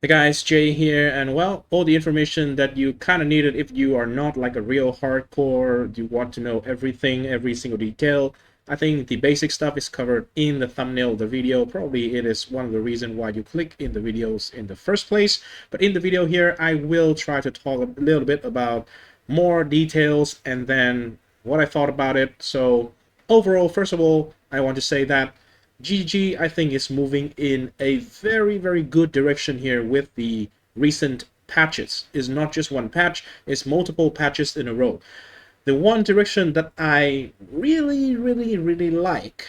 Hey guys, Jay here, and well, all the information that you kind of needed if you are not like a real hardcore, you want to know everything, every single detail. I think the basic stuff is covered in the thumbnail of the video. Probably it is one of the reasons why you click in the videos in the first place. But in the video here, I will try to talk a little bit about more details and then what I thought about it. So overall, first of all, I want to say that GG, I think, is moving in a very, very good direction here with the recent patches. It's not just one patch, it's multiple patches in a row. The one direction that I really, really, really like,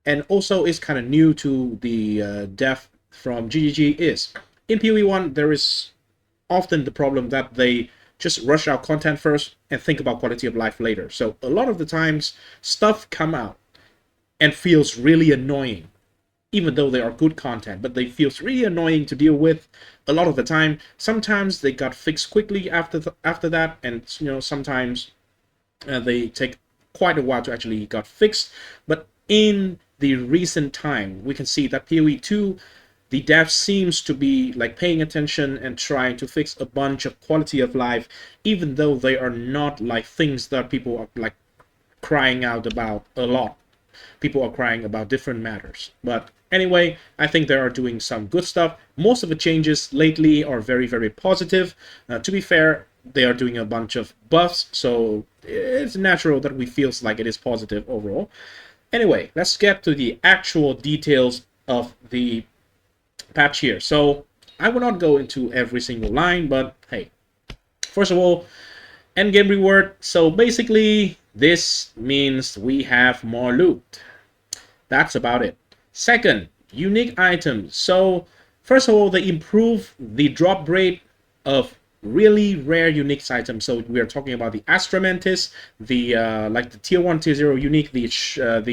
and also is kind of new to the dev from GGG, is in POE1, there is often the problem that they just rush out content first and think about quality of life later. So a lot of the times, stuff come out and feels really annoying, even though they are good content, but they feels really annoying to deal with a lot of the time. Sometimes they got fixed quickly after that, and sometimes they take quite a while to actually got fixed. But in the recent time, we can see that POE2, the dev seems to be like paying attention and trying to fix a bunch of quality of life, even though they are not like things that people are like crying out about a lot. People are crying about different matters. But anyway, I think they are doing some good stuff. Most of the changes lately are very, very positive. To be fair, they are doing a bunch of buffs, so it's natural that we feels like it is positive overall. Anyway, let's get to the actual details of the patch here. So I will not go into every single line, but hey, first of all, endgame reward. So basically, this means we have more loot. That's about it. Second, unique items. So first of all, they improve the drop rate of really rare unique items. So we are talking about the Astra Mantis, the like the tier 1, tier 0 unique, the shield,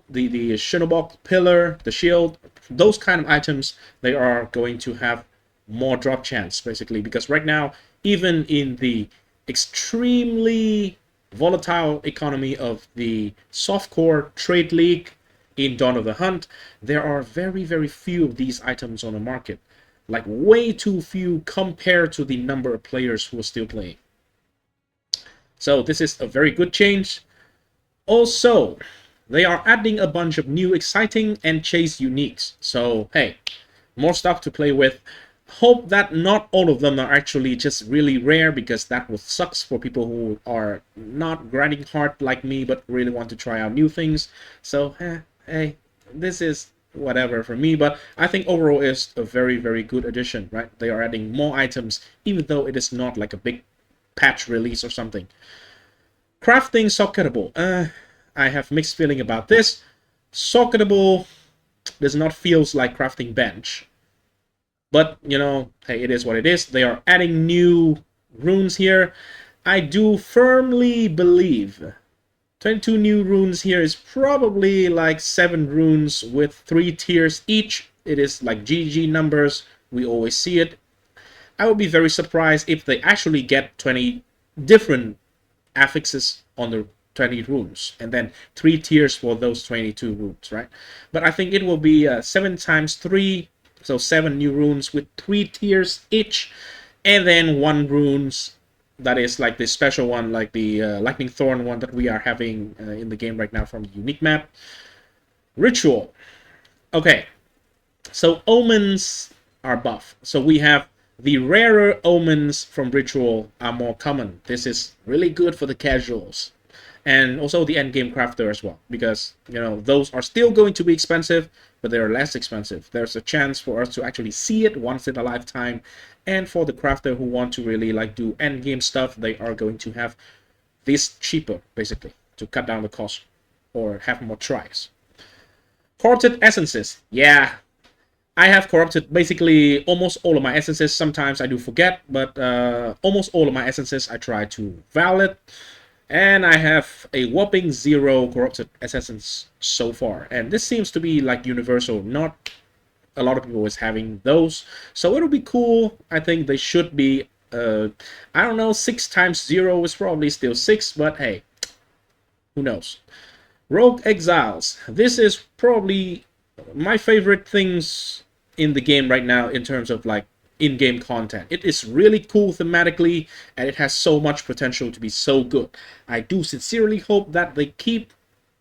the Shinobok pillar, the shield, those kind of items, they are going to have more drop chance basically, because right now, even in the extremely volatile economy of the softcore trade league in Dawn of the Hunt, there are very, very few of these items on the market. Like way too few compared to the number of players who are still playing. So this is a very good change. Also, they are adding a bunch of new exciting and chase uniques. So hey, more stuff to play with. Hope that not all of them are actually just really rare, because that would sucks for people who are not grinding hard like me but really want to try out new things. So hey, this is whatever for me, but I think overall is a very, very good addition, right? They are adding more items even though it is not like a big patch release or something. Crafting socketable. I have mixed feeling about this. Socketable does not feels like crafting bench. But, hey, it is what it is. They are adding new runes here. I do firmly believe 22 new runes here is probably like 7 runes with 3 tiers each. It is like GG numbers. We always see it. I would be very surprised if they actually get 20 different affixes on the 20 runes, and then 3 tiers for those 22 runes, right? But I think it will be 7 times 3, so 7 new runes with 3 tiers each, and then 1 runes that is like the special one, like the Lightning Thorn one that we are having in the game right now from the unique map. Ritual. Okay, so omens are buff. So we have the rarer omens from Ritual are more common. This is really good for the casuals. And also the endgame crafter as well, because those are still going to be expensive, but they're less expensive. There's a chance for us to actually see it once in a lifetime, and for the crafter who want to really like do endgame stuff, they are going to have this cheaper basically to cut down the cost or have more tries. Corrupted essences. Yeah, I have corrupted basically almost all of my essences. Sometimes I do forget, but almost all of my essences I try to valid. And I have a whopping 0 corrupted essence so far. And this seems to be like universal. Not a lot of people is having those. So it'll be cool. I think they should be, I don't know, 6 times 0 is probably still 6. But hey, who knows. Rogue Exiles. This is probably my favorite things in the game right now in terms of like in-game content. It is really cool thematically, and it has so much potential to be so good. I do sincerely hope that they keep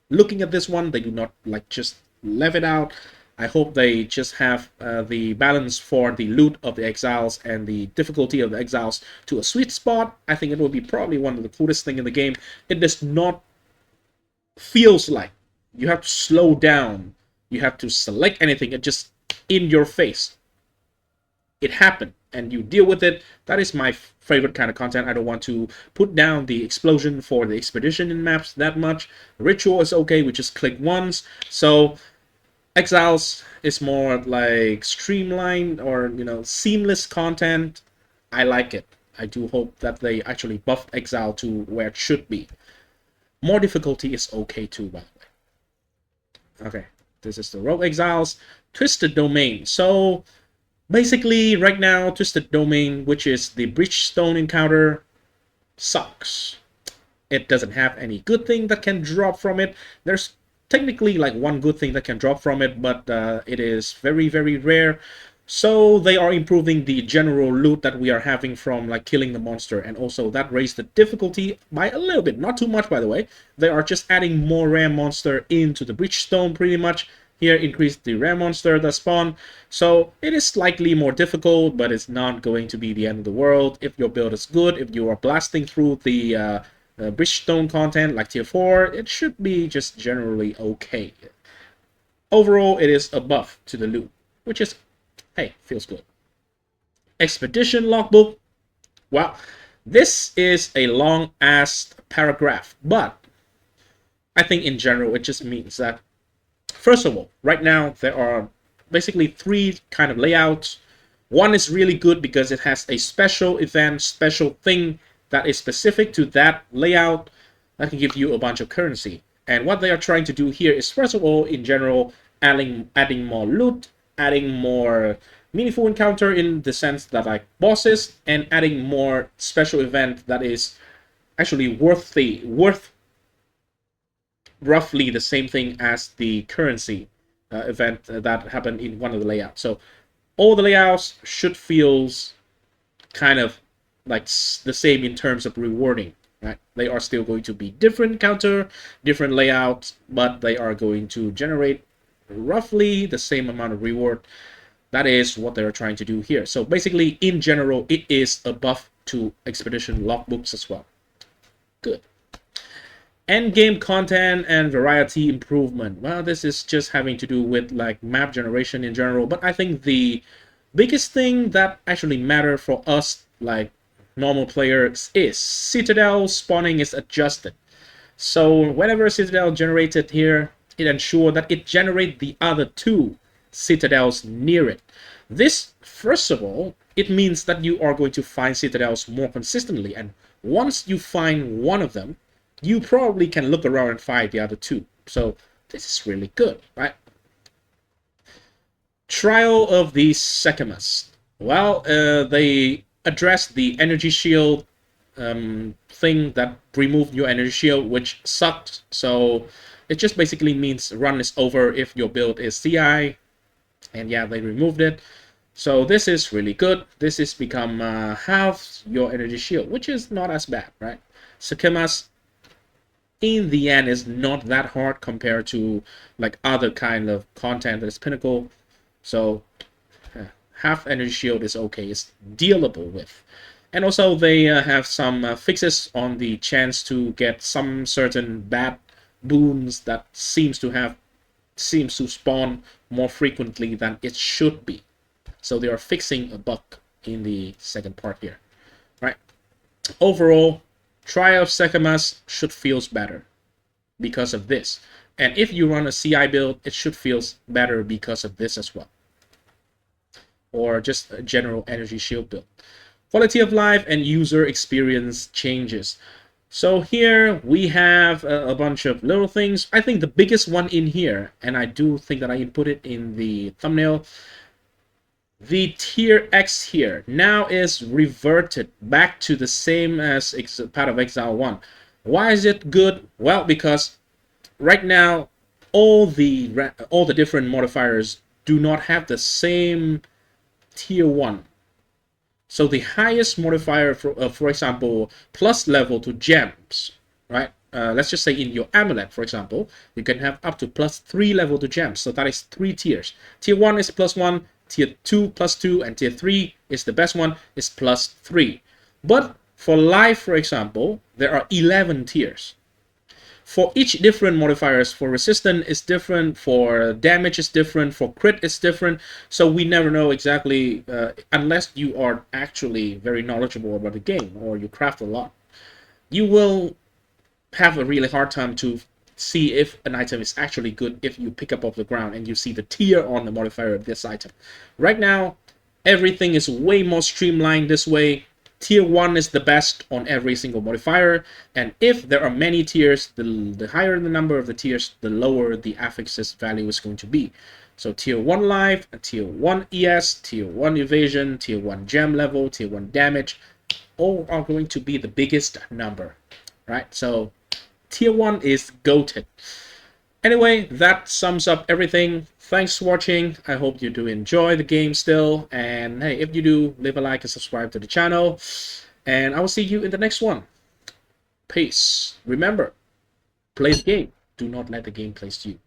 looking at this one. They do not like just leave it out. I hope they just have the balance for the loot of the exiles and the difficulty of the exiles to a sweet spot. I think it will be probably one of the coolest thing in the game. It does not feels like you have to slow down, you have to select anything. It just in your face. It happened and you deal with it. That is my favorite kind of content. I don't want to put down the explosion for the expedition in maps that much. Ritual is okay, we just click once. So Exiles is more like streamlined or seamless content. I like it. I do hope that they actually buff Exile to where it should be. More difficulty is okay too, by the way. Okay, this is the Rogue Exiles. Twisted Domain. So basically, right now, Twisted Domain, which is the Bridgestone encounter, sucks. It doesn't have any good thing that can drop from it. There's technically like one good thing that can drop from it, but it is very, very rare. So they are improving the general loot that we are having from like killing the monster, and also that raised the difficulty by a little bit, not too much by the way. They are just adding more rare monster into the Bridgestone pretty much. Here increased the rare monster that spawn, so it is slightly more difficult, but it's not going to be the end of the world if your build is good. If you are blasting through the Bridgestone content like tier 4, it should be just generally okay. Overall, it is a buff to the loot, which is, hey, feels good. Expedition logbook. Well, this is a long-ass paragraph, but I think in general it just means that, first of all, right now there are basically 3 kind of layouts. One is really good because it has a special event, special thing that is specific to that layout that can give you a bunch of currency. And what they are trying to do here is, first of all, in general, adding more loot, adding more meaningful encounter in the sense that like bosses, and adding more special event that is actually worth roughly the same thing as the currency event that happened in one of the layouts. So all the layouts should feel kind of like the same in terms of rewarding, right? They are still going to be different counter, different layouts, but they are going to generate roughly the same amount of reward. That is what they're trying to do here. So basically, in general, it is a buff to Expedition logbooks as well. Good. Endgame content and variety improvement. Well, this is just having to do with like map generation in general, but I think the biggest thing that actually matter for us like normal players is citadel spawning is adjusted. So whenever citadel generated here, it ensures that it generates the other 2 citadels near it. This, first of all, it means that you are going to find citadels more consistently, and once you find one of them, you probably can look around and find the other 2. So this is really good, right? Trial of the Sekhemas. Well, they addressed the energy shield thing that removed your energy shield, which sucked. So it just basically means run is over if your build is CI, and yeah, they removed it. So this is really good. This is become half your energy shield, which is not as bad, right? Sekhemas in the end is not that hard compared to like other kind of content that is pinnacle. So half energy shield is okay, it's dealable with. And also they have some fixes on the chance to get some certain bad boons that seems to spawn more frequently than it should be. So they are fixing a bug in the second part here, right? Overall, Trial of Sekhemas should feel better because of this. And if you run a CI build, it should feel better because of this as well. Or just a general energy shield build. Quality of life and user experience changes. So here we have a bunch of little things. I think the biggest one in here, and I do think that I put it in the thumbnail, the tier X here now is reverted back to the same as part of Exile 1. Why is it good? Well, because right now all the different modifiers do not have the same tier 1. So the highest modifier, for example, plus level to gems, right? Let's just say in your amulet, for example, you can have up to +3 level to gems. So that is 3 tiers. Tier 1 is +1, tier 2 +2, and tier 3 is the best one, is +3. But for life, for example, there are 11 tiers. For each different modifiers, for resistance is different, for damage is different, for crit is different. So we never know exactly, unless you are actually very knowledgeable about the game or you craft a lot. You will have a really hard time to see if an item is actually good if you pick up off the ground and you see the tier on the modifier of this item. Right now, everything is way more streamlined this way. Tier 1 is the best on every single modifier, and if there are many tiers, the higher the number of the tiers, the lower the affixes value is going to be. So tier 1 life, tier 1 ES, tier 1 evasion, tier 1 gem level, tier 1 damage, all are going to be the biggest number, right? So tier 1 is goated. Anyway, that sums up everything. Thanks for watching. I hope you do enjoy the game still. And hey, if you do, leave a like and subscribe to the channel. And I will see you in the next one. Peace. Remember, play the game. Do not let the game play you.